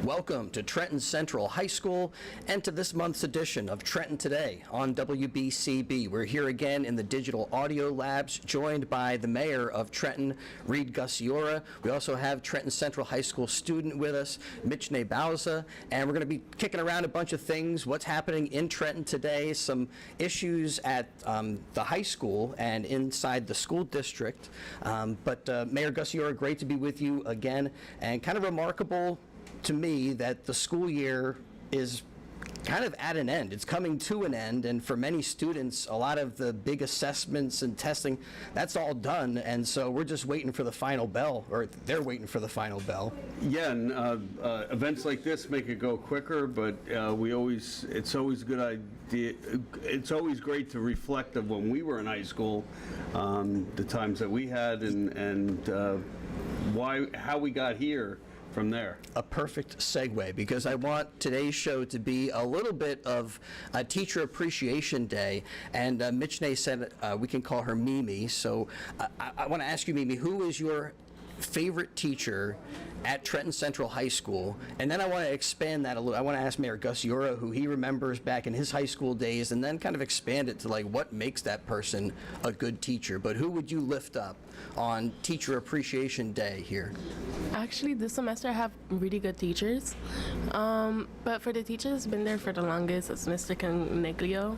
Welcome to Trenton Central High School and to this month's edition of Trenton Today on WBCB. We're here again in the digital audio labs, joined by the mayor of Trenton, Reed Gusciora. We also have Trenton Central High School student with us, Mitch Bauza, and we're going to be kicking around a bunch of things, what's happening in Trenton today, some issues at the high school and inside the school district. But Mayor Gusciora, great to be with you again, and kind of remarkable to me that the school year is kind of at an end. It's coming to an end, and for many students, a lot of the big assessments and testing, that's all done, and so we're just waiting for the final bell, or they're waiting for the final bell. Yeah, and events like this make it go quicker, but it's always a good idea. It's always great to reflect of when we were in high school, the times that we had, and how we got here from there. A perfect segue, because I want today's show to be a little bit of a Teacher Appreciation Day, and Mitch said we can call her Mimi, so I want to ask you, Mimi, who is your favorite teacher at Trenton Central High School? And then I want to expand that a little. I want to ask Mayor Gusciora who he remembers back in his high school days, and then kind of expand it to like what makes that person a good teacher. But who would you lift up on Teacher Appreciation Day here? Actually, this semester I have really good teachers, but for the teacher that's been there for the longest, it's Mr. Coniglio.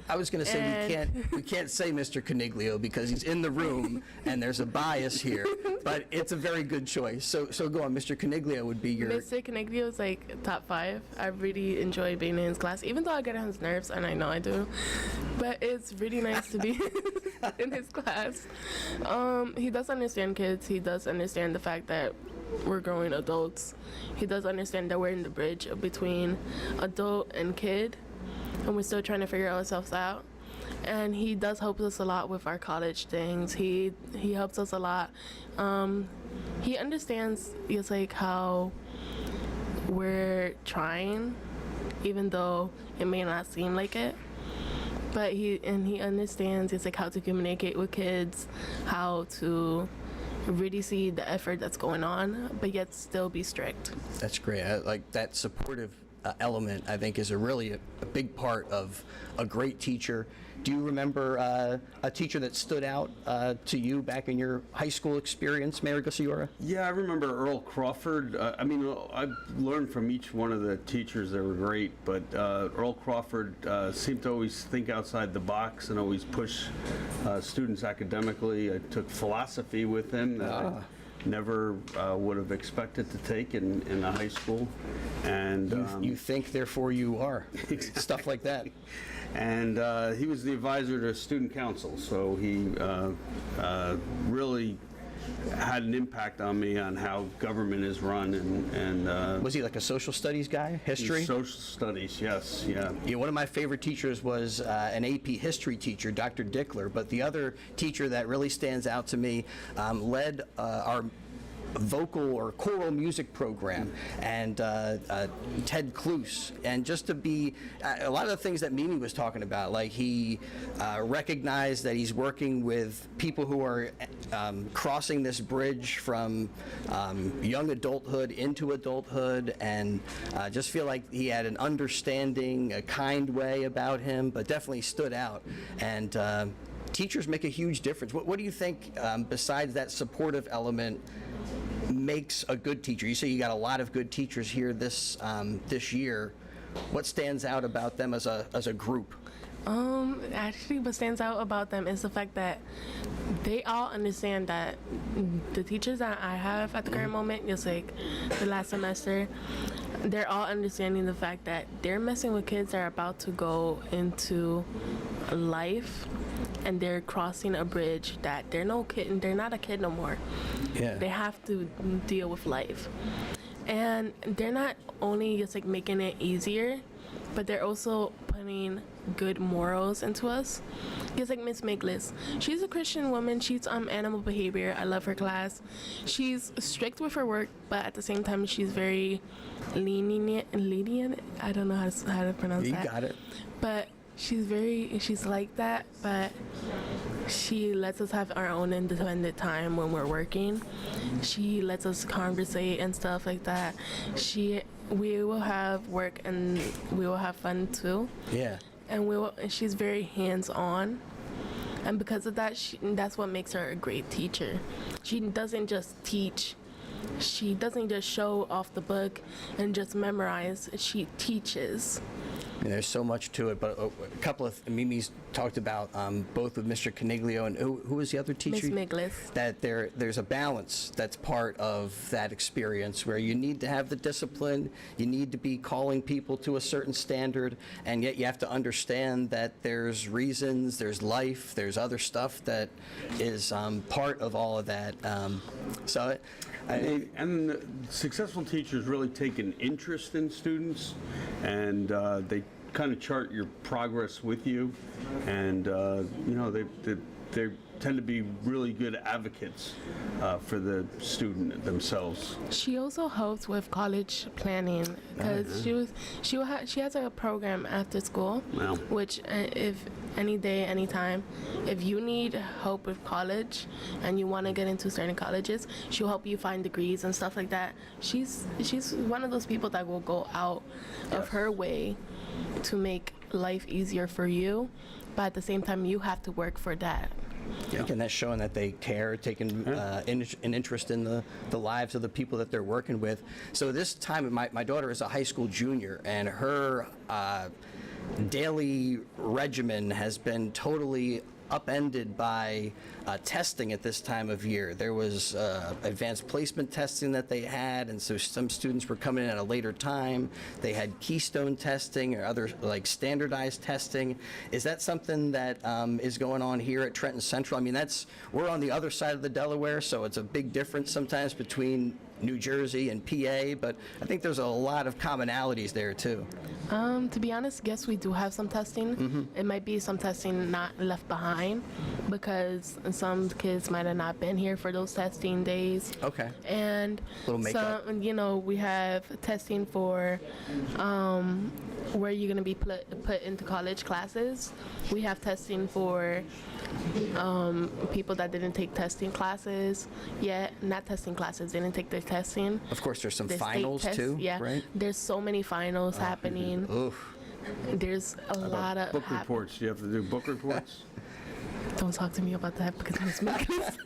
I was going to say we can't say Mr. Coniglio because he's in the room and there's a bias here, but it's a very good choice. So go on, Mr. Coniglio would be your... Mr. Coniglio is like top 5. I really enjoy being in his class, even though I get on his nerves, and I know I do, but it's really nice to be in his class. He does understand kids. He does understand the fact that we're growing adults. He does understand that we're in the bridge between adult and kid, and we're still trying to figure ourselves out. And he does help us a lot with our college things. He helps us a lot. He understands just like how we're trying, even though it may not seem like it. But he understands it's like how to communicate with kids, how to really see the effort that's going on, but yet still be strict. That's great. I like that supportive element, I think, is a big part of a great teacher. Do you remember a teacher that stood out to you back in your high school experience, Mayor Gusciora? Yeah, I remember Earl Crawford. I've learned from each one of the teachers that were great, but Earl Crawford seemed to always think outside the box and always push students academically. I took philosophy with him that I never would have expected to take in a high school. And you think, therefore you are. Stuff like that. And he was the advisor to student council, so he really had an impact on me on how government is run. And was he like a social studies guy? History? Social studies, yes, yeah. Yeah, one of my favorite teachers was an AP history teacher, Dr. Dickler, but the other teacher that really stands out to me led our vocal or choral music program, and Ted Cluse, and just to be a lot of the things that Mimi was talking about, like he recognized that he's working with people who are crossing this bridge from young adulthood into adulthood, and just feel like he had an understanding, a kind way about him, but definitely stood out. And teachers make a huge difference. What do you think, besides that supportive element, makes a good teacher? You say you got a lot of good teachers here this year. What stands out about them as a group? Actually, what stands out about them is the fact that they all understand that the teachers that I have at the current moment, just like the last semester, they're all understanding the fact that they're messing with kids that are about to go into life, and they're crossing a bridge that they're not a kid no more. Yeah. They have to deal with life. And they're not only just like making it easier, but they're also putting good morals into us. Just like Miss Miglis. She's a Christian woman. She's animal behavior. I love her class. She's strict with her work, but at the same time she's very lenient. I don't know how to pronounce that. You got it. But she's like that, but She lets us have our own independent time when we're working. She lets us conversate and stuff like that. We will have work and we will have fun too. Yeah. And she's very hands-on. And because of that, that's what makes her a great teacher. She doesn't just teach. She doesn't just show off the book and just memorize. She teaches. And there's so much to it, but a couple of Mimi's talked about both with Mr. Caniglio and who was the other teacher? Miss Miglis. That there's a balance that's part of that experience where you need to have the discipline, you need to be calling people to a certain standard, and yet you have to understand that there's reasons, there's life, there's other stuff that is part of all of that. And successful teachers really take an interest in students, and they kind of chart your progress with you, and they tend to be really good advocates for the student themselves. She also helps with college planning because she has a program after school, Wow. which if any day, anytime, if you need help with college and you want to get into certain colleges, she'll help you find degrees and stuff like that. She's one of those people that will go out of her way to make life easier for you, but at the same time you have to work for that. Yeah. And that's showing that they care, taking an interest in the lives of the people that they're working with. So this time, my daughter is a high school junior, and her daily regimen has been totally upended by testing at this time of year. There was advanced placement testing that they had, and so some students were coming in at a later time. They had keystone testing or other like standardized testing. Is that something that is going on here at Trenton Central? I mean, we're on the other side of the Delaware, so it's a big difference sometimes between New Jersey and PA, but I think there's a lot of commonalities there too. To be honest, yes, we do have some testing. It might be some testing not left behind because some kids might have not been here for those testing days. Okay. And Little makeup. some, we have testing for where you're going to be put into college classes. We have testing for people that didn't take testing classes yet, not testing classes, didn't take their testing. Of course, there's some The state finals test, too, yeah. right? There's so many finals happening. Oof. There's a lot of Book reports. Do you have to do book reports? Don't talk to me about that because Miss Miglis,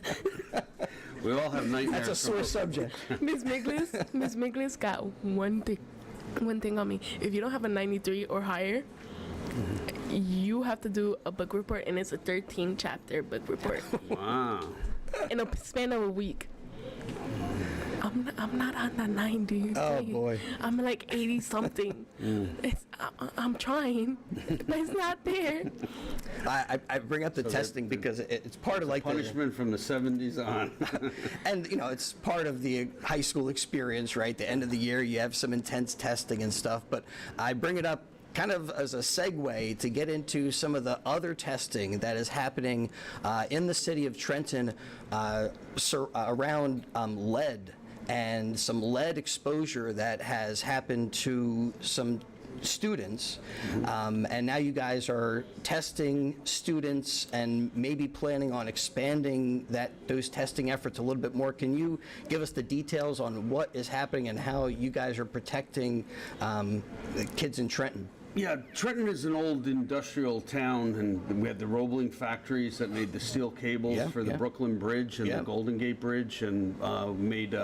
We all have nightmares. That's a from sore subject. Miss Miglis got one thing on me. If you don't have a 93 or higher, you have to do a book report, and it's a 13-chapter book report Wow. in a span of a week. I'm not on the 90. Oh, boy. I'm like 80 something. I'm trying, but it's not there. I bring up the testing because it's part of like Punishment from the 70s on. and it's part of the high school experience, right? The end of the year, you have some intense testing and stuff. But I bring it up kind of as a segue to get into some of the other testing that is happening in the city of Trenton around lead and some lead exposure that has happened to some students, and now you guys are testing students and maybe planning on expanding those testing efforts a little bit more. Can you give us the details on what is happening and how you guys are protecting the kids in Trenton? Yeah, Trenton is an old industrial town, and we had the Roebling factories that made the steel cables for the Brooklyn Bridge and the Golden Gate Bridge, and made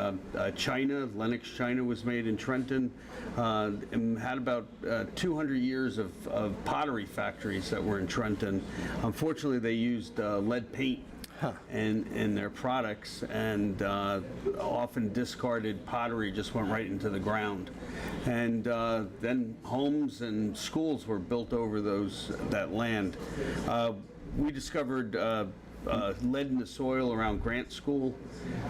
China. Lennox China was made in Trenton, and had about 200 years of pottery factories that were in Trenton. Unfortunately, they used lead paint in their products, and often discarded pottery just went right into the ground. And then homes and schools were built over that land. We discovered lead in the soil around Grant School,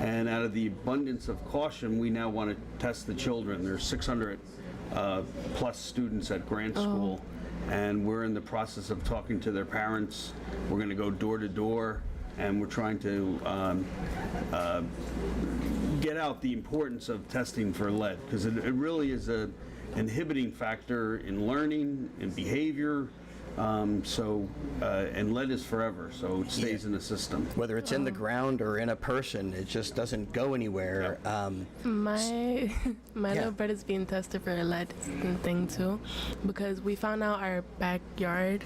and out of the abundance of caution, we now want to test the children. There's 600 plus students at Grant School, and we're in the process of talking to their parents. We're going to go door to door, and we're trying to get out the importance of testing for lead, because it really is an inhibiting factor in learning, in behavior, And lead is forever, so it stays in the system. Whether it's in the ground or in a person, it just doesn't go anywhere. My Yeah. little brother's being tested for a lead thing too, because we found out our backyard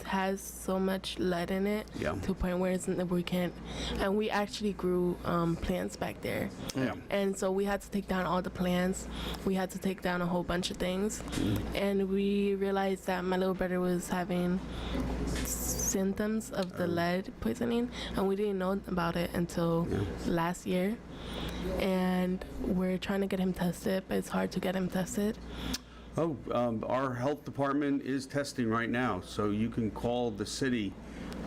has so much lead in it Yeah. to a point where we can't. And we actually grew plants back there, Yeah. and so we had to take down all the plants. We had to take down a whole bunch of things, and we realized that my little brother was having symptoms of the lead poisoning, and we didn't know about it until last year. And we're trying to get him tested, but it's hard to get him tested. Our health department is testing right now, so you can call the city.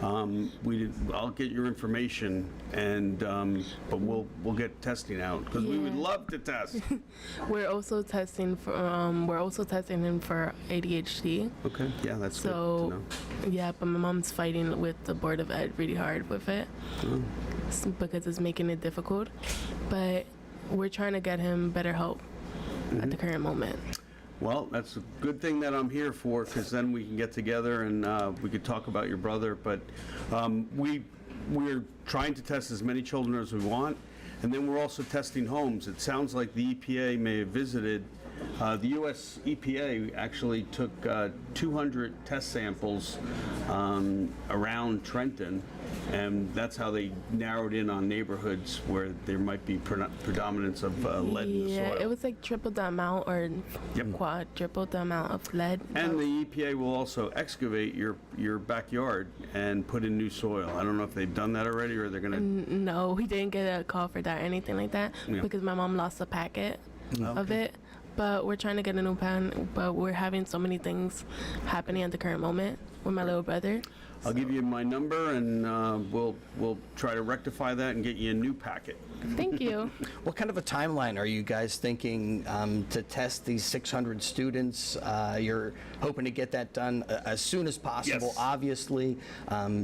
I'll get your information, and but we'll get testing out because we would Yeah. love to test. We're also testing him for ADHD. Okay, yeah, that's good to So know. yeah, but my mom's fighting with the Board of Ed really hard with it because it's making it difficult. But we're trying to get him better help at the current moment. Well, that's a good thing that I'm here for, because then we can get together and we could talk about your brother. But we're trying to test as many children as we want, and then we're also testing homes. It sounds like the EPA may have visited. The U.S. EPA actually took 200 test samples around Trenton, and that's how they narrowed in on neighborhoods where there might be predominance of lead in the soil. Yeah, it was like triple the amount or quadruple the amount of lead. And the EPA will also excavate your backyard and put in new soil. I don't know if they've done that already or they're going to... No, we didn't get a call for that or anything like that Yeah. because my mom lost a packet of it. But we're trying to get a new pan, but we're having so many things happening at the current moment with my little brother. I'll give you my number, and we'll try to rectify that and get you a new packet. Thank you. What kind of a timeline are you guys thinking to test these 600 students? You're hoping to get that done as soon as possible, Yes. obviously.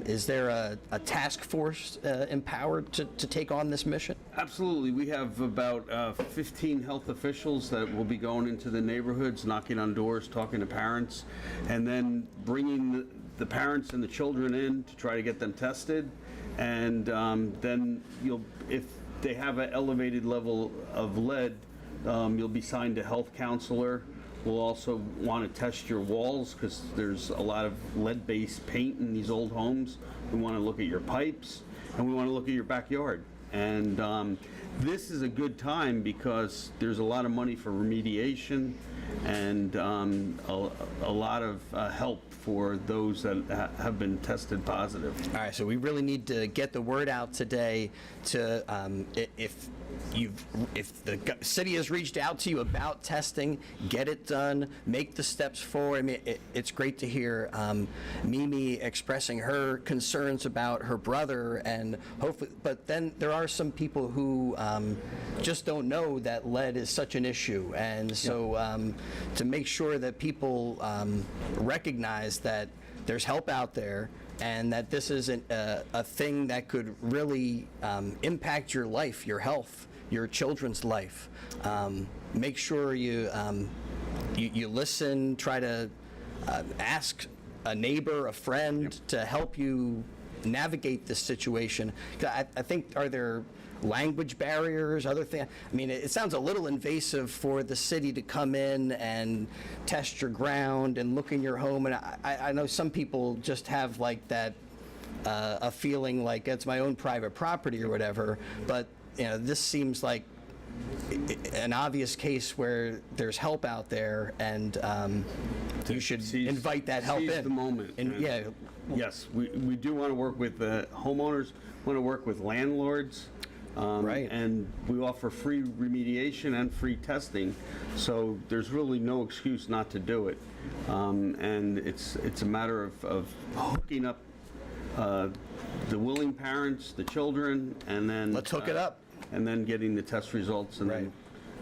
Is there a task force empowered to take on this mission? Absolutely. We have about 15 health officials that will be going into the neighborhoods, knocking on doors, talking to parents, and then bringing the parents and the children in to try to get them tested. And then if they have an elevated level of lead, you'll be signed a health counselor. We'll also want to test your walls because there's a lot of lead-based paint in these old homes. We want to look at your pipes, and we want to look at your backyard. And this is a good time because there's a lot of money for remediation and a lot of help for those that have been tested positive. All right, so we really need to get the word out today to if the city has reached out to you about testing, get it done, make the steps forward. I mean, it's great to hear Mimi expressing her concerns about her brother, and hopefully, but then there are some people who just don't know that lead is such an issue, and so to make sure that people recognize that there's help out there and that this isn't a thing that could really impact your life, your health, your children's life. Make sure you listen, try to ask a neighbor, a friend to help you navigate this situation. I think, are there language barriers, other things? I mean, it sounds a little invasive for the city to come in and test your ground and look in your home. And I know some people just have like that, a feeling like it's my own private property or whatever. But, you know, this seems like an obvious case where there's help out there, and you should invite that help in. Seize the moment. And, yeah. Yes, we do want to work with homeowners, want to work with landlords. Right. And we offer free remediation and free testing, so there's really no excuse not to do it. And it's a matter of hooking up the willing parents, the children, and then Let's hook it up. and then getting the test results and Right.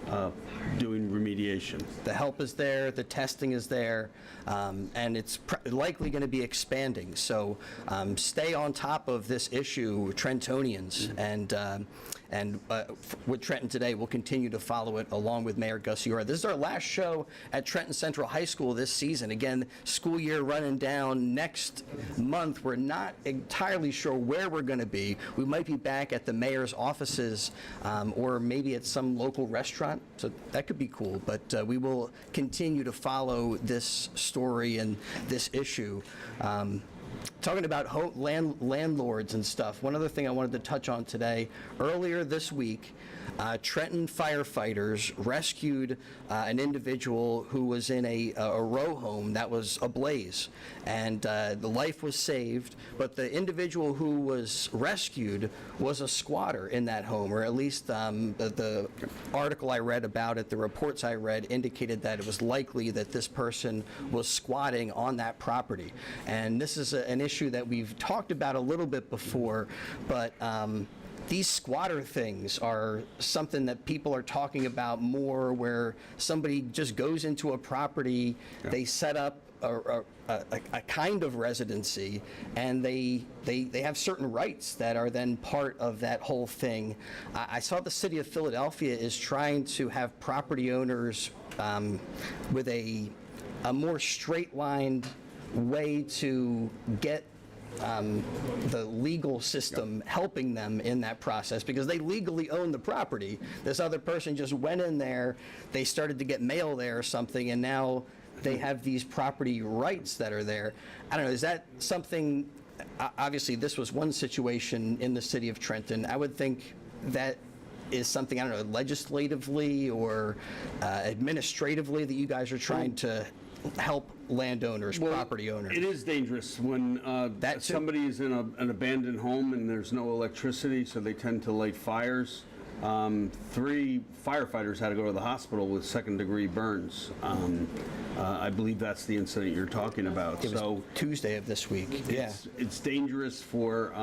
then doing remediation. remediation. The help is there, the testing is there, and it's likely going to be expanding. So stay on top of this issue, Trentonians, and with Trenton Today, we'll continue to follow it along with Mayor Gusciora. This is our last show at Trenton Central High School this season. Again, school year running down next month. We're not entirely sure where we're going to be. We might be back at the mayor's offices or maybe at some local restaurant, so that could be cool. But we will continue to follow this story and this issue. Talking about landlords and stuff, one other thing I wanted to touch on today. Earlier this week, Trenton firefighters rescued an individual who was in a row home that was ablaze, and the life was saved, but the individual who was rescued was a squatter in that home, or at least the article I read about it, the reports I read indicated that it was likely that this person was squatting on that property. And this is an issue that we've talked about a little bit before, but these squatter things are something that people are talking about more, where somebody just goes into a property, they set up a kind of residency, and they have certain rights that are then part of that whole thing. I saw the city of Philadelphia is trying to have property owners with a more straight-lined way to get the legal system helping them in that process, because they legally own the property. This other person just went in there, they started to get mail there or something, and now they have these property rights that are there. I don't know, is that something, obviously this was one situation in the city of Trenton. I would think that is something, I don't know, legislatively or administratively that you guys are trying to help landowners, property owners. It is dangerous when somebody is in an abandoned home and there's no electricity, so they tend to light fires. 3 firefighters had to go to the hospital with second-degree burns. I believe that's the incident you're talking about. It was Tuesday of this week. It's dangerous for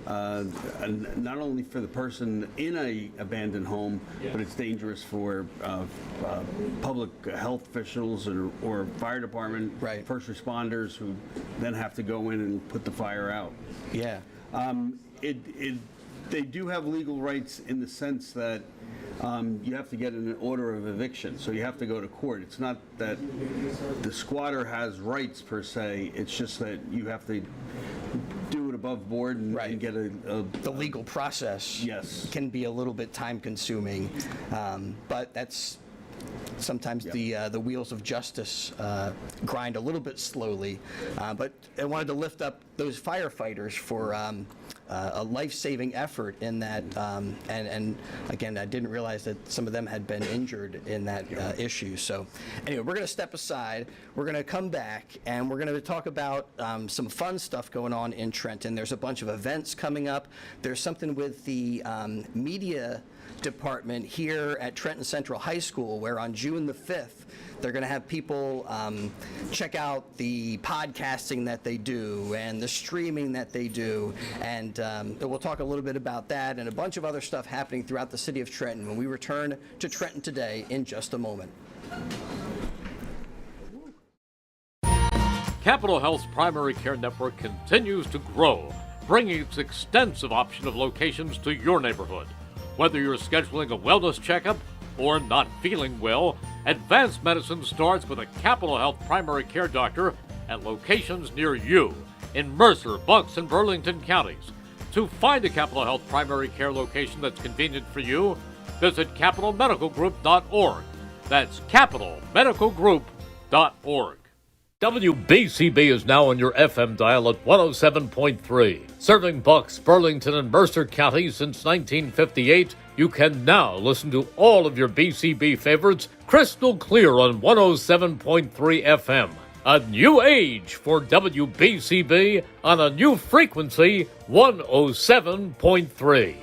not only for the person in a abandoned home, but it's dangerous for public health officials or fire department, first responders, who then have to go in and put the fire out. Yeah. They do have legal rights in the sense that you have to get an order of eviction, so you have to go to court. It's not that the squatter has rights per se, it's just that you have to do it above board and get the legal process can be a little bit time consuming, but that's sometimes the wheels of justice grind a little bit slowly. But I wanted to lift up those firefighters for a life-saving effort in that, and again, I didn't realize that some of them had been injured in that issue. So anyway, we're going to step aside. We're going to come back, and we're going to talk about some fun stuff going on in Trenton. There's a bunch of events coming up. There's something with the media department here at Trenton Central High School, where on June the 5th, they're going to have people check out the podcasting that they do and the streaming that they do, and we'll talk a little bit about that and a bunch of other stuff happening throughout the city of Trenton when we return to Trenton Today in just a moment. Capital Health's primary care network continues to grow, bringing its extensive option of locations to your neighborhood. Whether you're scheduling a wellness checkup or not feeling well, advanced medicine starts with a Capital Health primary care doctor at locations near you in Mercer, Bucks, and Burlington counties. To find a Capital Health primary care location that's convenient for you, visit capitalmedicalgroup.org. That's capitalmedicalgroup.org. WBCB is now on your FM dial at 107.3. Serving Bucks, Burlington, and Mercer counties since 1958, you can now listen to all of your BCB favorites crystal clear on 107.3 FM. A new age for WBCB on a new frequency, 107.3.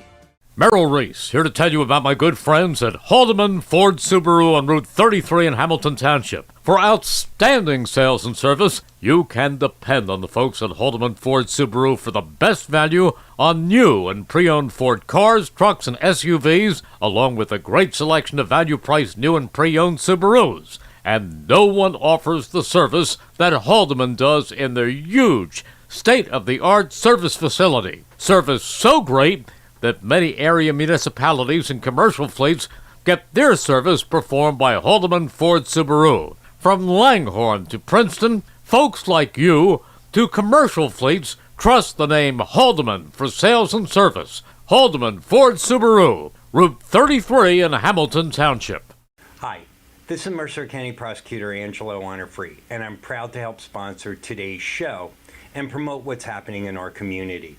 Merrill Reese, here to tell you about my good friends at Haldeman Ford Subaru on Route 33 in Hamilton Township. For outstanding sales and service, you can depend on the folks at Haldeman Ford Subaru for the best value on new and pre-owned Ford cars, trucks, and SUVs, along with a great selection of value-priced new and pre-owned Subarus. And no one offers the service that Haldeman does in their huge, state-of-the-art service facility. Service so great that many area municipalities and commercial fleets get their service performed by Haldeman Ford Subaru. From Langhorne to Princeton, folks like you to commercial fleets trust the name Haldeman for sales and service. Haldeman Ford Subaru, Route 33 in Hamilton Township. Hi, this is Mercer County Prosecutor Angelo Honorfree, and I'm proud to help sponsor today's show and promote what's happening in our community.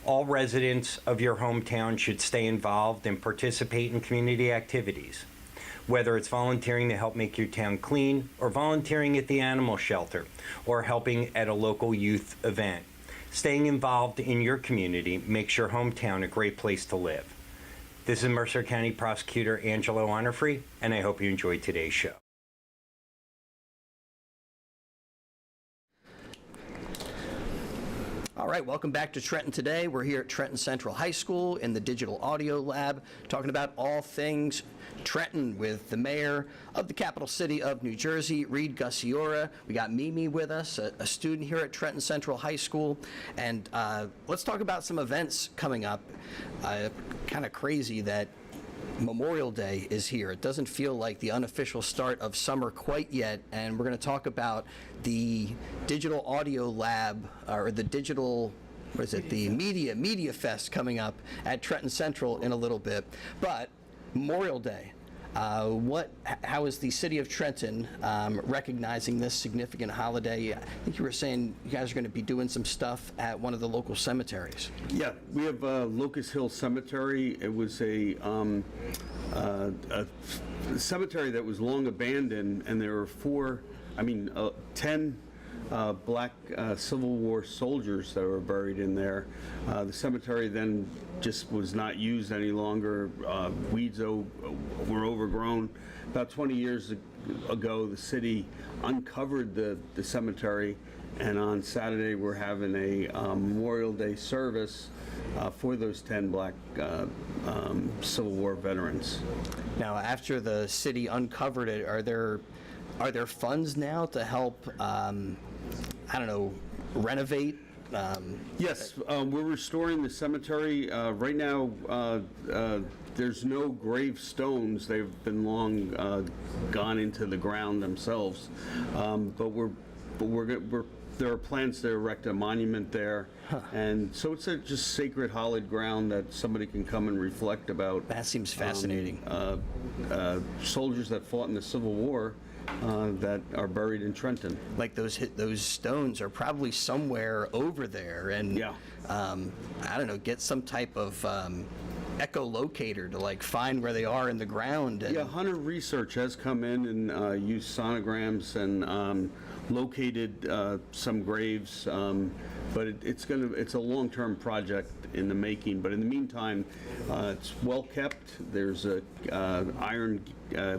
All residents of your hometown should stay involved and participate in community activities, whether it's volunteering to help make your town clean, or volunteering at the animal shelter, or helping at a local youth event. Staying involved in your community makes your hometown a great place to live. This is Mercer County Prosecutor Angelo Honorfree, and I hope you enjoyed today's show. All right, welcome back to Trenton Today. We're here at Trenton Central High School in the Digital Audio Lab, talking about all things Trenton with the mayor of the capital city of New Jersey, Reed Gusciora. We got Mimi with us, a student here at Trenton Central High School. And let's talk about some events coming up. Kind of crazy that Memorial Day is here. It doesn't feel like the unofficial start of summer quite yet, and we're going to talk about the Digital Audio Lab, or the Digital, what is it, the Media Fest coming up at Trenton Central in a little bit. But Memorial Day, how is the city of Trenton recognizing this significant holiday? I think you were saying you guys are going to be doing some stuff at one of the local cemeteries. Yeah, we have Locust Hill Cemetery. It was a cemetery that was long abandoned, and there were 10 black Civil War soldiers that were buried in there. The cemetery then just was not used any longer. Weeds were overgrown. About 20 years ago, the city uncovered the cemetery, and on Saturday we're having a Memorial Day service for those 10 black Civil War veterans. Now, after the city uncovered it, are there funds now to help, renovate? Yes, we're restoring the cemetery. Right now, there's no gravestones. They've been long gone into the ground themselves. But there are plans to erect a monument there. And so it's a just sacred hallowed ground that somebody can come and reflect about. That seems fascinating. Soldiers that fought in the Civil War that are buried in Trenton. Like those stones are probably somewhere over there, and Yeah. Get some type of echolocator to find where they are in the ground. And Yeah, Hunter Research has come in and used sonograms and located some graves, but it's a long-term project in the making. But in the meantime, it's well kept. There's a iron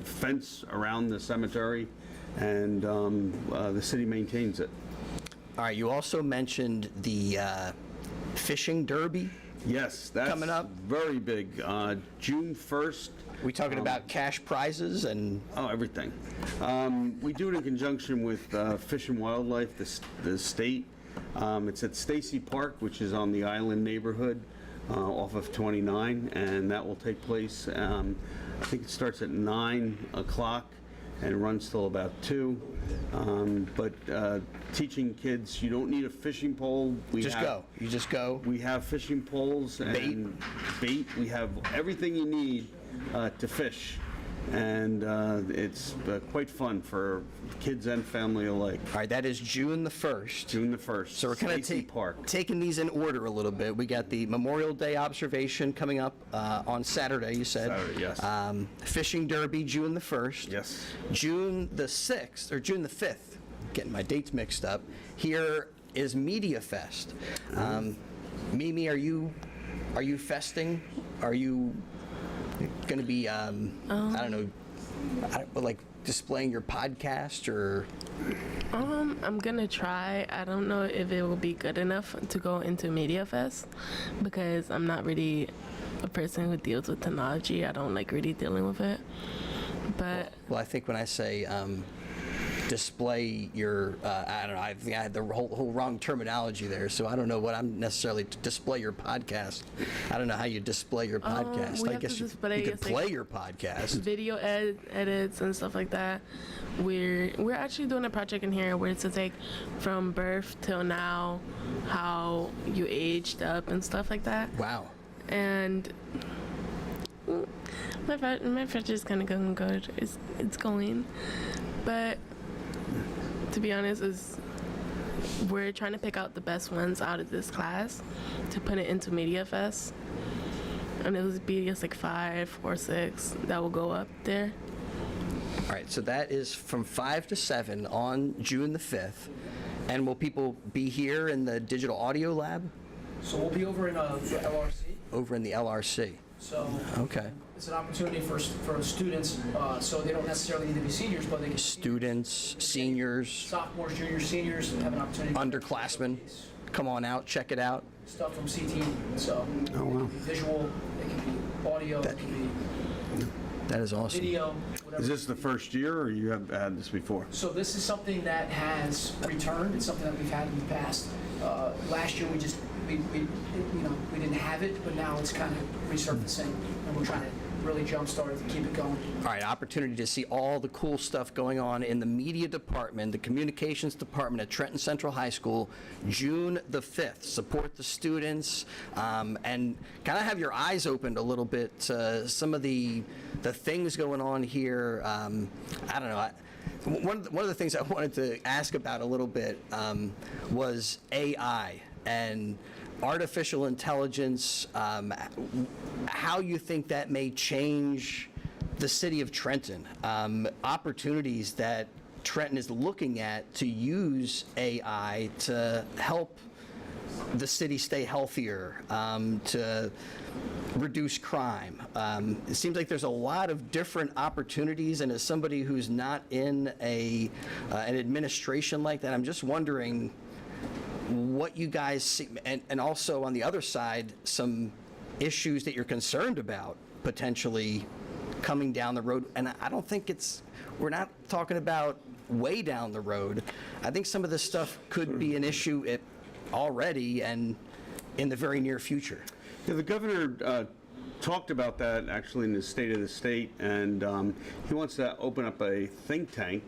fence around the cemetery, and the city maintains it. All right, you also mentioned the fishing derby. Yes, that's Coming up? very big. June 1st. We talking about cash prizes and Oh, everything. We do it in conjunction with Fish and Wildlife, the state. It's at Stacy Park, which is on the Island neighborhood off of 29, and that will take place, I think it starts at 9 o'clock and runs till about 2. But teaching kids, you don't need a fishing pole. You just go. We have fishing poles and bait. We have everything you need to fish, and it's quite fun for kids and family alike. All right, that is June the 1st. June the 1st. So we're kind of taking these in order a little bit. We got the Memorial Day observation coming up on Saturday, you said. Saturday, yes. Fishing derby, June the 1st. Yes. June the 6th, or June the 5th, getting my dates mixed up. Here is Media Fest. Mimi, are you festing are you going to be, I don't know, like displaying your podcast or? I'm gonna try. I don't know if it will be good enough to go into Media Fest because I'm not really a person who deals with technology. I don't like really dealing with it. But Well, I think when I say display your, I don't know, I think I had the whole wrong terminology there, so I don't know what I'm necessarily to display your podcast. I don't know how you display your podcast. we I have to guess you display could it's like play your podcast. video edits and stuff like that. We're actually doing a project in here where it's just like from birth till now, how you aged up and stuff like that. Wow. And my project is kind of going good. It's going, but to be honest, we're trying to pick out the best ones out of this class to put it into Media Fest, and it will be just like 5 or 6 that will go up there. All right, so that is from 5 to 7 on June the 5th. And will people be here in the digital audio lab? So we'll be over in the LRC. Over in the LRC. So Okay. it's an opportunity for students, so they don't necessarily need to be seniors, but they can Students, seniors, sophomores, juniors, seniors have an opportunity. underclassmen, come on out, check it out. Stuff from CT. So it can be visual, it can be audio, it can be That is awesome. video, whatever. Is this the first year, or you have had this before? So this is something that has returned. It's something that we've had in the past. Last year we didn't have it, but now it's kind of resurfacing, and we're trying to really jumpstart it to keep it going. All right, opportunity to see all the cool stuff going on in the media department, the communications department at Trenton Central High School, June the 5th. Support the students and kind of have your eyes opened a little bit to some of the things going on here. I don't know. One of the things I wanted to ask about a little bit was AI and artificial intelligence, how you think that may change the city of Trenton, opportunities that Trenton is looking at to use AI to help the city stay healthier, to reduce crime. It seems like there's a lot of different opportunities, and as somebody who's not in an administration like that, I'm just wondering what you guys see, and also on the other side, some issues that you're concerned about potentially coming down the road. And I don't think we're not talking about way down the road. I think some of this stuff could be an issue already and in the very near future. Yeah, the governor talked about that actually in the State of the State, and he wants to open up a think tank.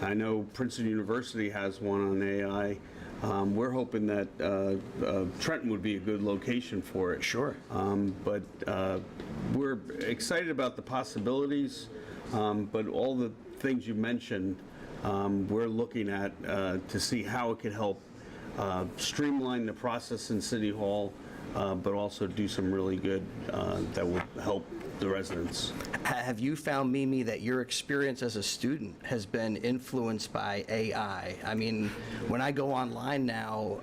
I know Princeton University has one on AI. We're hoping that Trenton would be a good location for it. Sure. But we're excited about the possibilities, but all the things you mentioned, we're looking at to see how it could help streamline the process in City Hall, but also do some really good that would help the residents. Have you found, Mimi, that your experience as a student has been influenced by AI? I mean, when I go online now,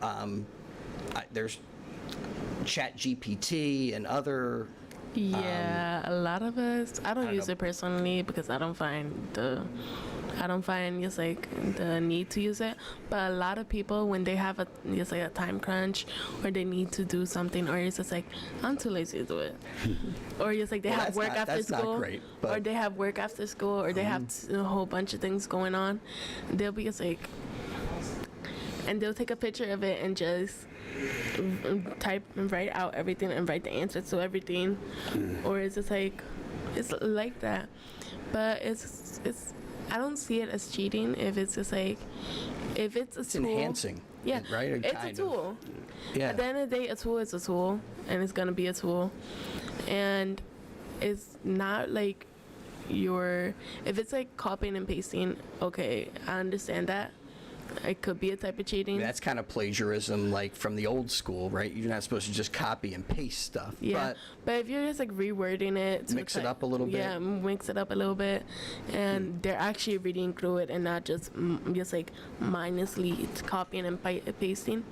there's ChatGPT and other. Yeah, a lot of us. I don't use it personally because I don't find just like the need to use it. But a lot of people, when they have just like a time crunch or they need to do something, or it's just like I'm too lazy to do it, or just like they have work after school, not great, or they have work after school, or they have a whole bunch of things going on. They'll be just like, and they'll take a picture of it and just type and write out everything and write the answers to everything, or it's just like it's like that. But it's I don't see it as cheating if it's just like if it's a tool. Enhancing. Yeah, right? It's a tool. Yeah. At the end of the day, a tool is a tool, and it's gonna be a tool, and it's not like if it's like copying and pasting. Okay, I understand that. It could be a type of cheating. That's kind of plagiarism, like from the old school, right? You're not supposed to just copy and paste stuff. Yeah, but if you're just like rewording it, Mix it up a little bit. Yeah, mix it up a little bit, and they're actually reading through it and not just like mindlessly copying and pasting,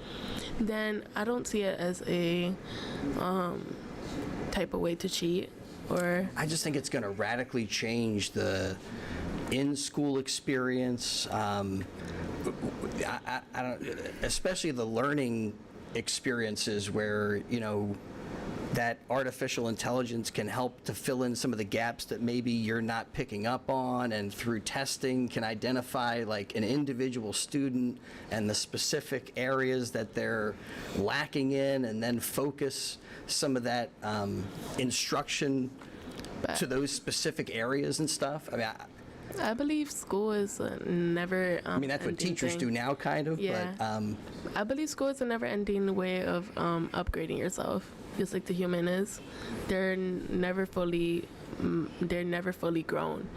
then I don't see it as a type of way to cheat, or I just think it's going to radically change the in-school experience. I don't, especially the learning experiences where, that artificial intelligence can help to fill in some of the gaps that maybe you're not picking up on, and through testing can identify like an individual student and the specific areas that they're lacking in, and then focus some of that instruction to those specific areas and stuff. I mean, I believe school is a never. I mean, that's what teachers do now, kind of. Yeah. But, I believe school is a never-ending way of upgrading yourself, just like the human is. They're never fully grown.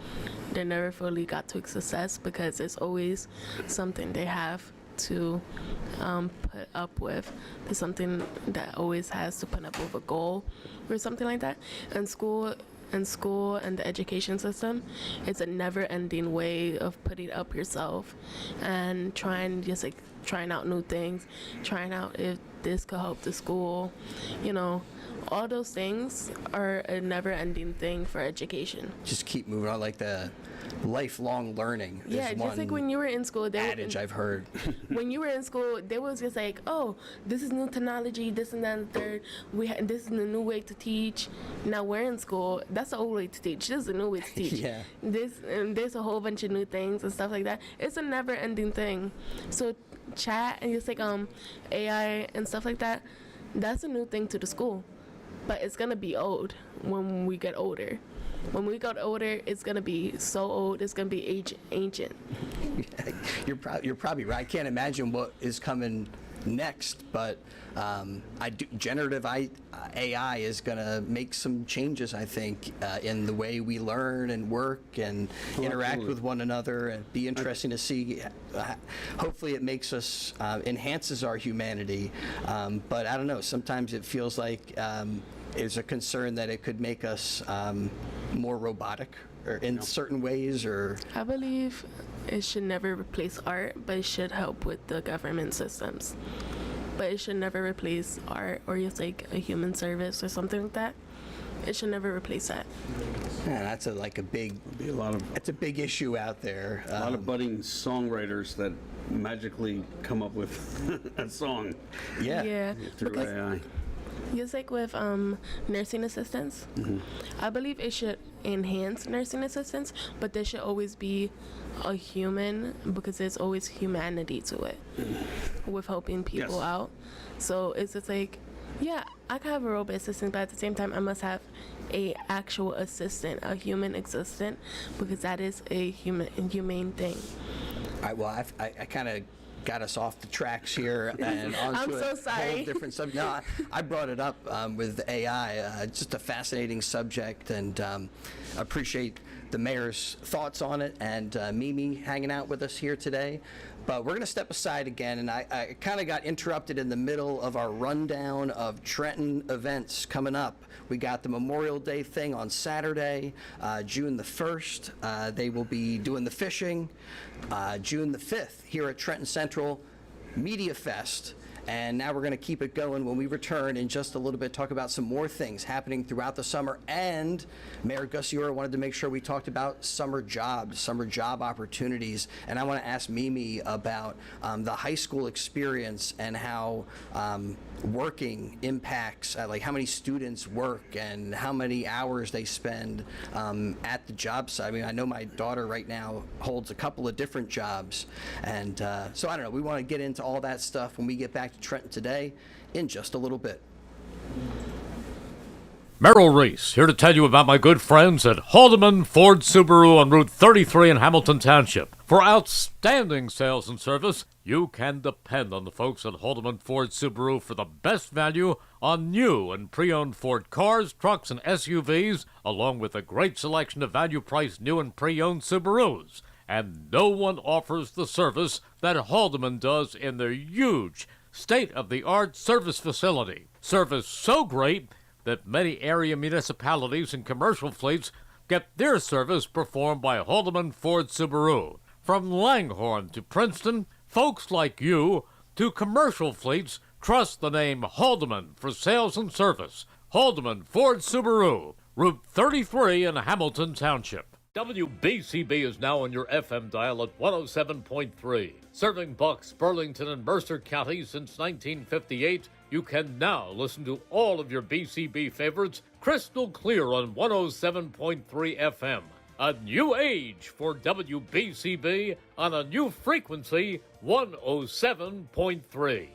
They never fully got to success because there's always something they have to put up with. There's something that always has to put up with a goal or something like that. And school and the education system, it's a never-ending way of putting up yourself and trying out new things, trying out if this could help the school. All those things are a never-ending thing for education. just keep moving on, like the lifelong learning. is Yeah, just like one when you were in school, adage I've heard. when you were in school, there was just like, oh, this is new technology, this and that, and third. This is a new way to teach. Now we're in school. That's the old way to teach. This is a new way to teach. Yeah. There's a whole bunch of new things and stuff like that. It's a never-ending thing. So chat and just like AI and stuff like that. That's a new thing to the school, but it's gonna be old when we get older. When we get older, it's gonna be so old. It's gonna be ancient. You're probably right. I can't imagine what is coming next, but generative AI is going to make some changes, I think, in the way we learn and work and interact absolutely. with one another. And be interesting to see. Hopefully, it makes us enhances our humanity. But I don't know. Sometimes it feels like there's a concern that it could make us more robotic, or in certain ways, or. I believe it should never replace art, but it should help with the government systems. But it should never replace art or just like a human service or something like that. It should never replace that. Yeah, that's a big. Be a lot of It's a big issue out there. a lot of budding songwriters that magically come up with a song Yeah. through because AI. just like with nursing assistants, I believe it should enhance nursing assistants, but there should always be a human, because there's always humanity to it with helping people Yes. out. So it's just like, yeah, I can have a robot assistant, but at the same time, I must have a actual assistant, a human assistant, because that is a humane thing. All right, well, I kind of got us off the tracks here and onto I'm so a sorry. whole different subject. No, I brought it up with AI. Just a fascinating subject, and appreciate the mayor's thoughts on it, and Mimi hanging out with us here today. But we're going to step aside again, and I kind of got interrupted in the middle of our rundown of Trenton events coming up. We got the Memorial Day thing on Saturday, June the 1st. They will be doing the fishing. June the 5th here at Trenton Central, Media Fest. And now we're going to keep it going when we return in just a little bit, talk about some more things happening throughout the summer. And Mayor Gusciora wanted to make sure we talked about summer jobs, summer job opportunities. And I want to ask Mimi about the high school experience and how working impacts, like how many students work and how many hours they spend at the job site. I mean, I know my daughter right now holds a couple of different jobs. And so I don't know, we want to get into all that stuff when we get back to Trenton today in just a little bit. Merrill Reese here to tell you about my good friends at Haldeman Ford Subaru on Route 33 in Hamilton Township. For outstanding sales and service, you can depend on the folks at Haldeman Ford Subaru for the best value on new and pre-owned Ford cars, trucks, and SUVs, along with a great selection of value-priced new and pre-owned Subarus. And no one offers the service that Haldeman does in their huge, state-of-the-art service facility. Service so great that many area municipalities and commercial fleets get their service performed by Haldeman Ford Subaru. From Langhorne to Princeton, folks like you to commercial fleets trust the name Haldeman for sales and service. Haldeman Ford Subaru, Route 33 in Hamilton Township. WBCB is now on your FM dial at 107.3. Serving Bucks, Burlington, and Mercer counties since 1958, you can now listen to all of your BCB favorites crystal clear on 107.3 FM. A new age for WBCB on a new frequency, 107.3.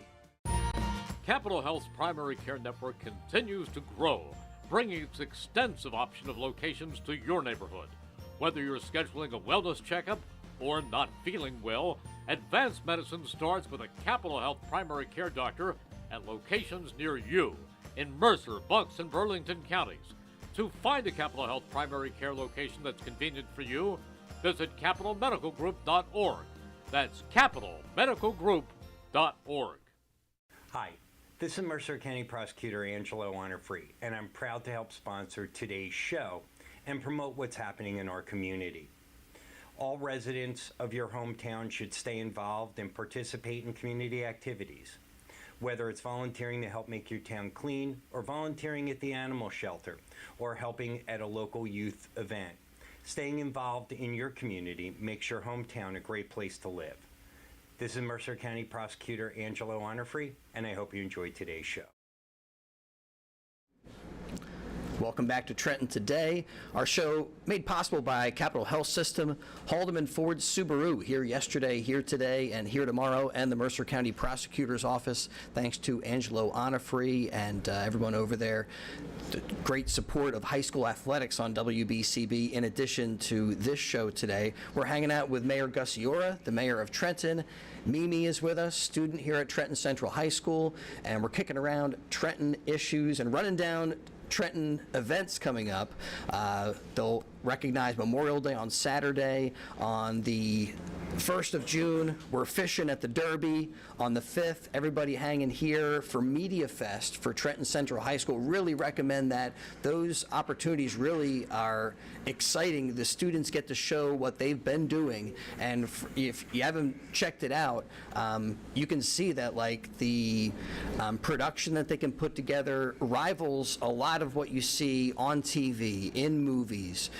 Capital Health's primary care network continues to grow, bringing its extensive option of locations to your neighborhood. Whether you're scheduling a wellness checkup or not feeling well, advanced medicine starts with a Capital Health primary care doctor at locations near you in Mercer, Bucks, and Burlington counties. To find a Capital Health primary care location that's convenient for you, visit capitalmedicalgroup.org. That's capitalmedicalgroup.org. Hi, this is Mercer County Prosecutor Angelo Honorfree, and I'm proud to help sponsor today's show and promote what's happening in our community. All residents of your hometown should stay involved and participate in community activities, whether it's volunteering to help make your town clean, or volunteering at the animal shelter, or helping at a local youth event. Staying involved in your community makes your hometown a great place to live. This is Mercer County Prosecutor Angelo Honorfree, and I hope you enjoyed today's show. Welcome back to Trenton Today. Our show made possible by Capital Health System, Haldeman Ford Subaru, here yesterday, here today, and here tomorrow, and the Mercer County Prosecutor's Office. Thanks to Angelo Honorfree and everyone over there. The great support of high school athletics on WBCB. In addition to this show today, we're hanging out with Mayor Gusciora, the mayor of Trenton. Mimi is with us, student here at Trenton Central High School, and we're kicking around Trenton issues and running down Trenton events coming up. They'll recognize Memorial Day on Saturday. On the 1st of June, we're fishing at the Derby. On the 5th, everybody hanging here for Media Fest for Trenton Central High School. Really recommend that. Those opportunities really are exciting. The students get to show what they've been doing, and if you haven't checked it out, you can see that like the production that they can put together rivals a lot of what you see on TV, in movies,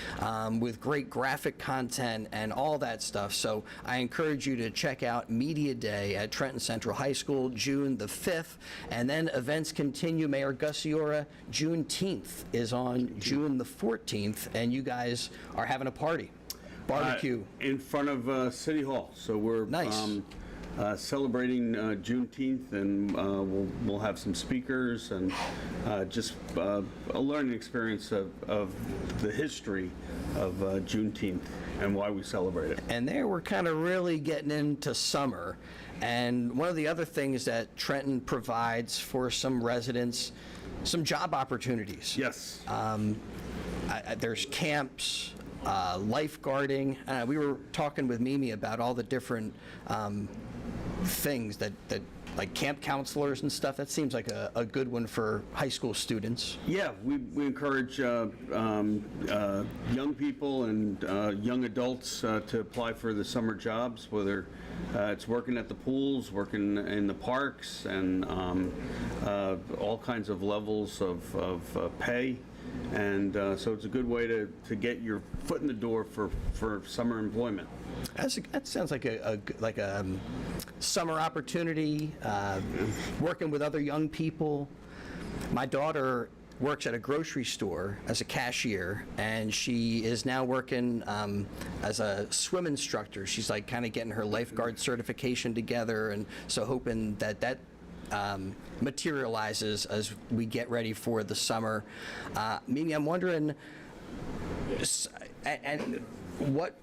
with great graphic content and all that stuff. So I encourage you to check out Media Day at Trenton Central High School, June the 5th, and then events continue. Mayor Gusciora, Juneteenth is on June the 14th, and you guys are having a party, barbecue. In front of City Hall. So we're Nice. Celebrating Juneteenth, and we'll have some speakers and just a learning experience of the history of Juneteenth and why we celebrate it. And there we're kind of really getting into summer. And one of the other things that Trenton provides for some residents, some job opportunities. Yes. There's camps, lifeguarding. We were talking with Mimi about all the different things that like camp counselors and stuff. That seems like a good one for high school students. Yeah, we encourage young people and young adults to apply for the summer jobs, whether it's working at the pools, working in the parks, and all kinds of levels of pay. And so it's a good way to get your foot in the door for summer employment. That sounds like a summer opportunity, working with other young people. My daughter works at a grocery store as a cashier, and she is now working as a swim instructor. She's like kind of getting her lifeguard certification together, and so hoping that materializes as we get ready for the summer. Mimi, I'm wondering, and what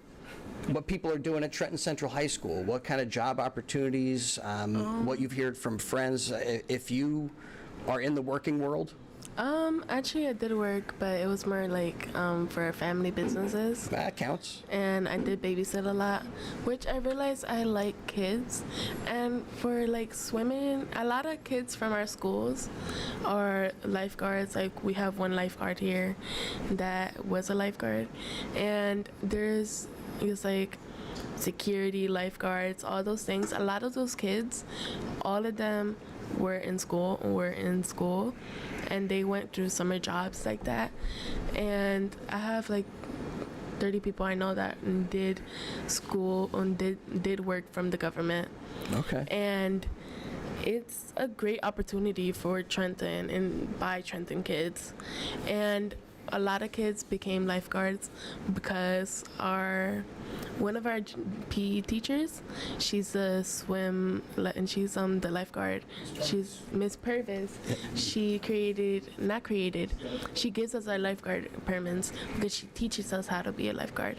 people are doing at Trenton Central High School, what kind of job opportunities, what you've heard from friends, if you are in the working world? Actually, I did work, but it was more like for family businesses. That counts. And I did babysit a lot, which I realized I like kids. And for like swimming, a lot of kids from our schools are lifeguards. Like we have one lifeguard here that was a lifeguard, and there's like security lifeguards, all those things. A lot of those kids, all of them were in school, and they went through summer jobs like that. And I have like 30 people I know that did school and did work from the government. Okay. And it's a great opportunity for Trenton and by Trenton kids. And a lot of kids became lifeguards because one of our PE teachers, she's a swim and she's the lifeguard. She's Miss Purvis. She she gives us our lifeguard permits because she teaches us how to be a lifeguard.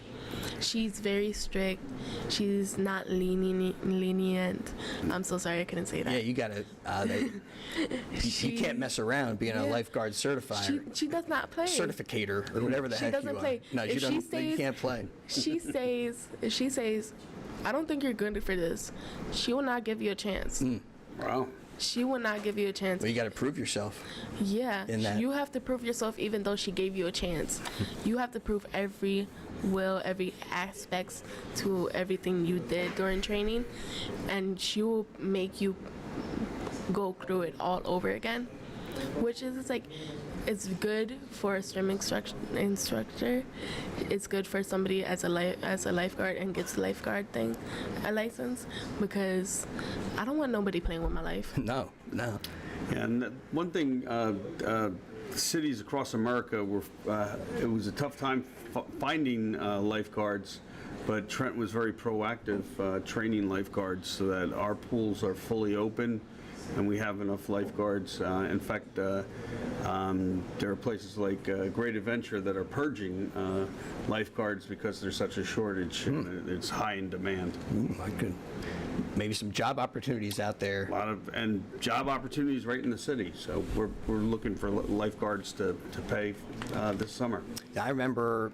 She's very strict. She's not lenient. I'm so sorry I couldn't say that. Yeah, you gotta. You can't mess around being a lifeguard certified. She does not play. Certificator or whatever the She heck doesn't you play. are. No, If you she don't. You stays- can't play. If she says, I don't think you're good for this, she will not give you a chance. Wow. She will not give you a chance. Well, you got to prove yourself. Yeah, in that. you have to prove yourself even though she gave you a chance. You have to prove every aspects to everything you did during training, and she will make you go through it all over again, which is it's good for a swim instructor. It's good for somebody as a lifeguard and gets the lifeguard thing a license, because I don't want nobody playing with my life. No. And one thing, cities across America it was a tough time finding lifeguards, but Trent was very proactive training lifeguards so that our pools are fully open and we have enough lifeguards. In fact, there are places like Great Adventure that are purging lifeguards because there's such a shortage and it's high in demand. I could. Maybe some job opportunities out there. And job opportunities right in the city. So we're looking for lifeguards to pay this summer. I remember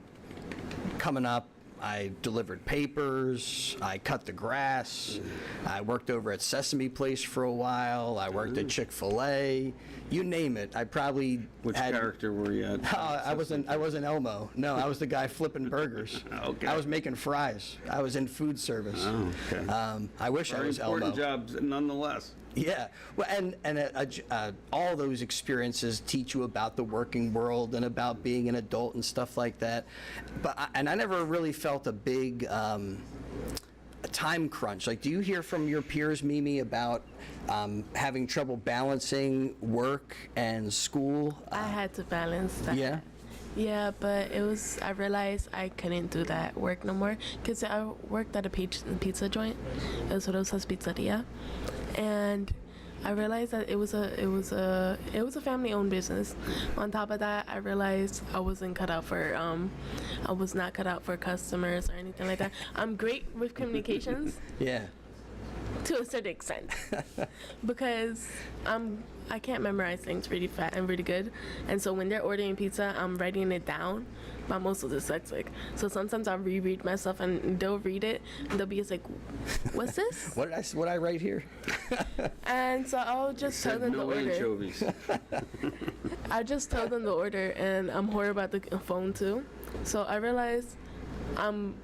coming up, I delivered papers, I cut the grass, I worked over at Sesame Place for a while, I worked at Chick-fil-A, you name it. I probably Which had... character were you at? I wasn't Elmo. No, I was the guy flipping burgers. Okay. I was making fries. I was in food service. Oh, okay. I wish I Very was Elmo. important jobs nonetheless. Yeah, well, and all those experiences teach you about the working world and about being an adult and stuff like that. But I never really felt a big a time crunch. Like, do you hear from your peers, Mimi, about having trouble balancing work and school? I had to balance that. Yeah. Yeah, but I realized I couldn't do that work no more because I worked at a pizza joint. It was Rosa's Pizzeria, and I realized that it was a family-owned business. On top of that, I realized I was not cut out for customers or anything like that. I'm great with communications. Yeah. To a certain extent, because I can't memorize things really fast and really good, and so when they're ordering pizza, I'm writing it down. But I'm also dyslexic, so sometimes I'll reread myself and they'll read it and they'll be just like, "What's this?" What I write here? And so I'll just tell them the No order. anchovies. I just tell them the order, and I'm horrible at the phone too. So I realized I'm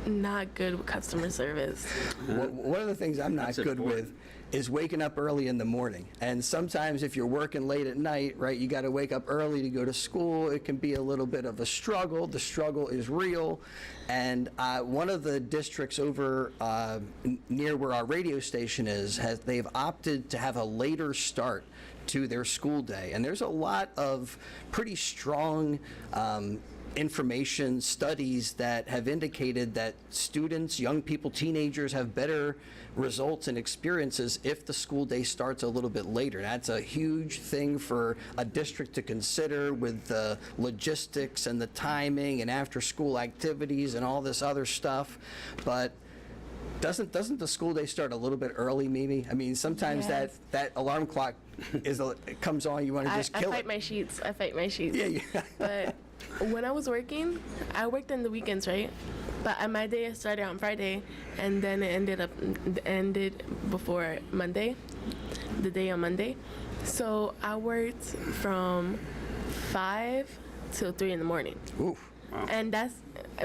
not good with customer service. One of the things I'm not That's good important. with is waking up early in the morning. And sometimes if you're working late at night, right, you got to wake up early to go to school. It can be a little bit of a struggle. The struggle is real. And one of the districts over near where our radio station is, they've opted to have a later start to their school day. And there's a lot of pretty strong information studies that have indicated that students, young people, teenagers have better results and experiences if the school day starts a little bit later. That's a huge thing for a district to consider with the logistics and the timing and after school activities and all this other stuff. But doesn't the school day start a little bit early, Mimi? I mean, sometimes Yes. that alarm clock it comes on, you want to just kill I it. fight my sheets. Yeah. But when I was working, I worked in the weekends, right? But my day started on Friday, and then it ended before Monday, the day on Monday. So I worked from 5 till 3 in the morning. Oof. And that's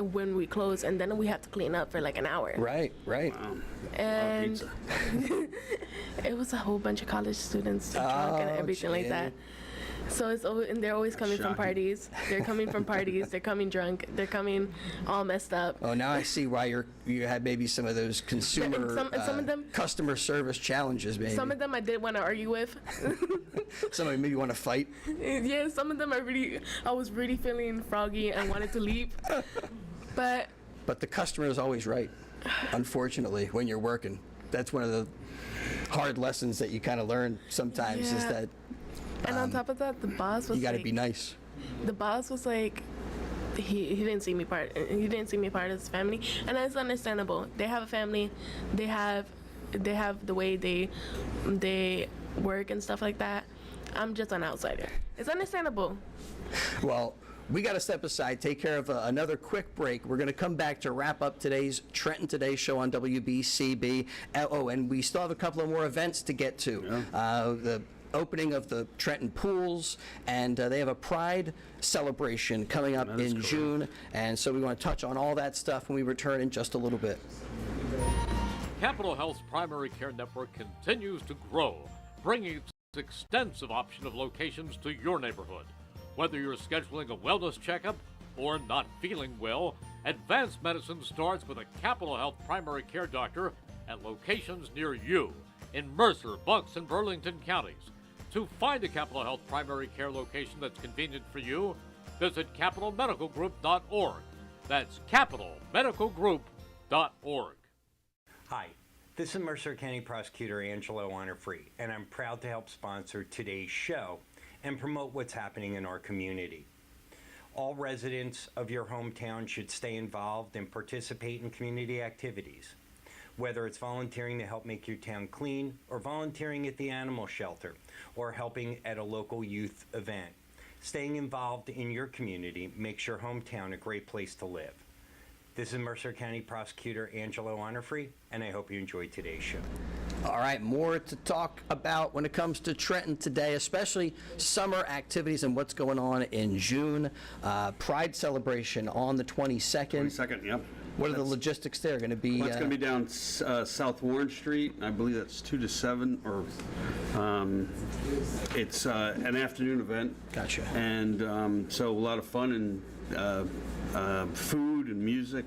when we close, and then we have to clean up for like an hour. Right, right. And Pizza. it was a whole bunch of college students drunk and everything like that. So it's and they're always coming from Shocking. parties. They're coming from parties. They're coming drunk. They're coming all messed up. Oh, now I see why you had maybe some of those consumer some of them- customer service challenges, maybe. Some of them I did want to argue with. Somebody maybe want to fight. Yeah, some of them I was really feeling froggy and wanted to leave. But But the customer is always right, unfortunately, when you're working. That's one of the hard lessons that you kind of learn sometimes is Yeah. that and on top of that, the boss was you got to like, be nice. the boss was like, he didn't see me part of his family, and that's understandable. They have a family, they have the way they work and stuff like that. I'm just an outsider. It's understandable. Well, we got to step aside, take care of another quick break. We're going to come back to wrap up today's Trenton Today show on WBCB. Oh, and we still have a couple of more events to get to. The opening of the Trenton pools, and they have a Pride celebration coming up in June, and so we want to touch on all that stuff when we return in just a little bit. Capital Health's primary care network continues to grow, bringing its extensive option of locations to your neighborhood. Whether you're scheduling a wellness checkup or not feeling well, advanced medicine starts with a Capital Health primary care doctor at locations near you in Mercer, Bucks, and Burlington counties. To find a Capital Health primary care location that's convenient for you, visit capitalmedicalgroup.org. That's capitalmedicalgroup.org. Hi, this is Mercer County Prosecutor Angelo Honorfree, and I'm proud to help sponsor today's show and promote what's happening in our community. All residents of your hometown should stay involved and participate in community activities, whether it's volunteering to help make your town clean, or volunteering at the animal shelter, or helping at a local youth event. Staying involved in your community makes your hometown a great place to live. This is Mercer County Prosecutor Angelo Honorfree, and I hope you enjoyed today's show. All right, more to talk about when it comes to Trenton today, especially summer activities and what's going on in June. Pride celebration on the 22nd. 22nd, yep. What are the logistics there going to be? Well, it's going to be down South Warren Street. I believe that's 2 to 7, or it's an afternoon event. Gotcha. And so a lot of fun and food and music.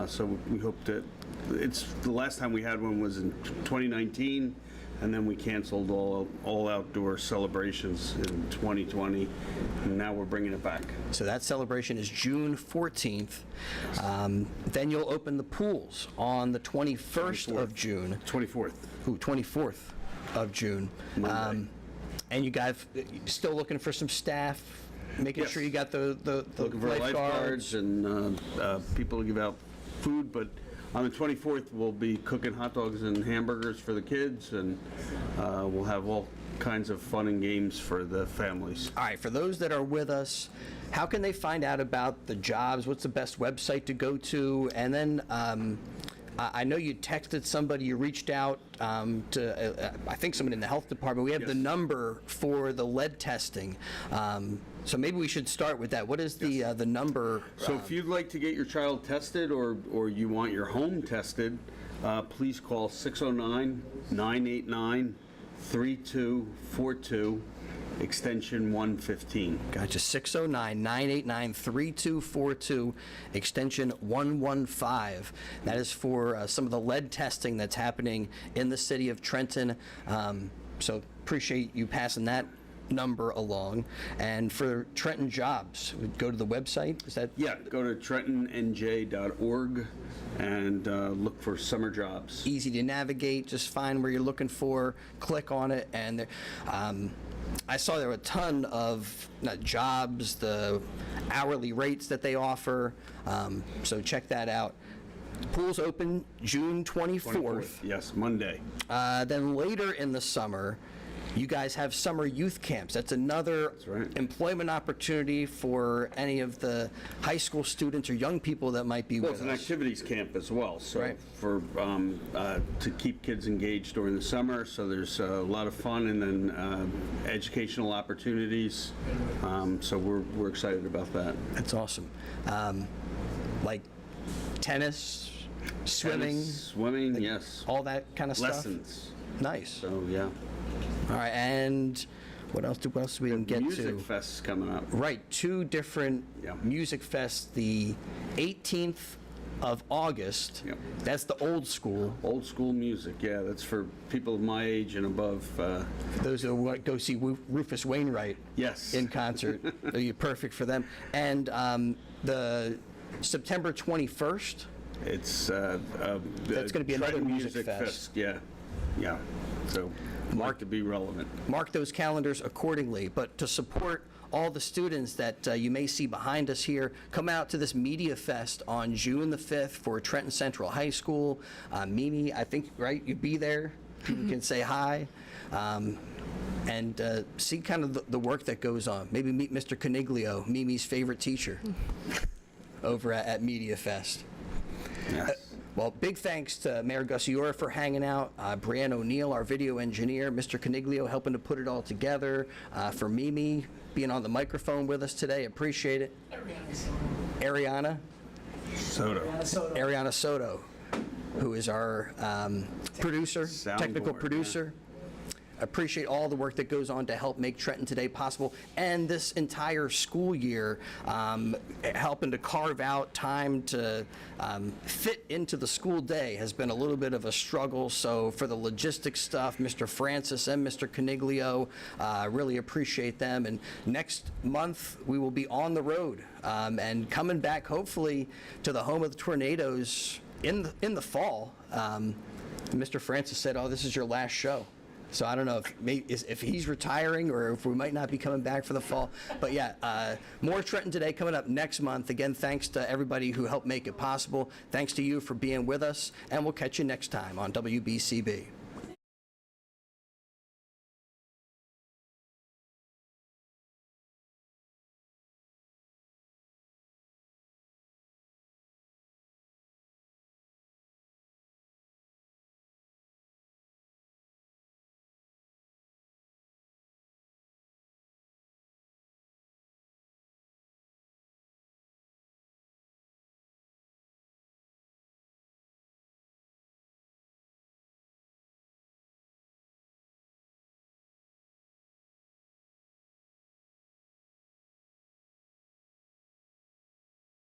So we hope that it's the last time we had one was in 2019, and then we canceled all outdoor celebrations in 2020, and now we're bringing it back. So that celebration is June 14th. Then you'll open the pools on the 21st of June. 24th. Ooh, 24th of June. Monday. And you guys still looking for some staff, making Yes. sure you got the Looking for lifeguards and people to give out food, but on the 24th, we'll be cooking hot dogs and hamburgers for the kids, and we'll have all kinds of fun and games for the families. All right, for those that are with us, how can they find out about the jobs? What's the best website to go to? And then I know you texted somebody, you reached out to, I think someone in the health department. We have the Yes. number for the lead testing. So maybe we should start with that. What is the number? So if you'd like to get your child tested, or you want your home tested, please call 609-989-3242, extension 115. Gotcha, 609-989-3242, extension 115. That is for some of the lead testing that's happening in the city of Trenton. So appreciate you passing that number along. And for Trenton jobs, we'd go to the website. Is that? Yeah, go to TrentonNJ.org and look for summer jobs. Easy to navigate, just find where you're looking for, click on it, and there, I saw there were a ton of jobs, the hourly rates that they offer, so check that out. Pool's open June 24th. Yes, Monday. Then later in the summer, You guys have summer youth camps. That's another right. employment opportunity for any of the high school students or young people that might be Well, with it's an us. activities camp as well, so Right. for to keep kids engaged during the summer. So there's a lot of fun and then educational opportunities. So we're excited about that. That's awesome. Like tennis, swimming, Swimming, yes. all that kind of stuff. Lessons. Nice. So yeah. All right, and what else do we can get Music to? Fest's coming up. Right, two different Yeah. music fests. The 18th of August. Yep. That's the old school. Old school music, yeah. That's for people my age and above. Those who want to go see Rufus Wainwright Yes. in concert. You're perfect for them. And the September 21st. It's That's gonna be another Trenton music fest. Yeah, yeah. So mark to be relevant. Mark those calendars accordingly. But to support all the students that you may see behind us here, come out to this Media Fest on June the 5th for Trenton Central High School. Mimi, I think, right, you'd be there. People can say hi. And see kind of the work that goes on. Maybe meet Mr. Coniglio, Mimi's favorite teacher, over at Media Fest. Yes. Well, big thanks to Mayor Gusciora for hanging out, Brianne O'Neill, our video engineer, Mr. Coniglio helping to put it all together, for Mimi being on the microphone with us today. Appreciate it. Ariana Soto, who is our producer, technical Soundboard, producer. Appreciate all the work that goes on to help make Trenton Today possible, and this entire school year, helping to carve out time to fit into the school day has been a little bit of a struggle. So for the logistics stuff, Mr. Francis and Mr. Coniglio, really appreciate them. And next month, we will be on the road and coming back, hopefully, to the home of the Tornadoes in the fall. Mr. Francis said, "Oh, this is your last show." So I don't know if he's retiring or if we might not be coming back for the fall. But yeah, more Trenton Today coming up next month. Again, thanks to everybody who helped make it possible. Thanks to you for being with us, and we'll catch you next time on WBCB.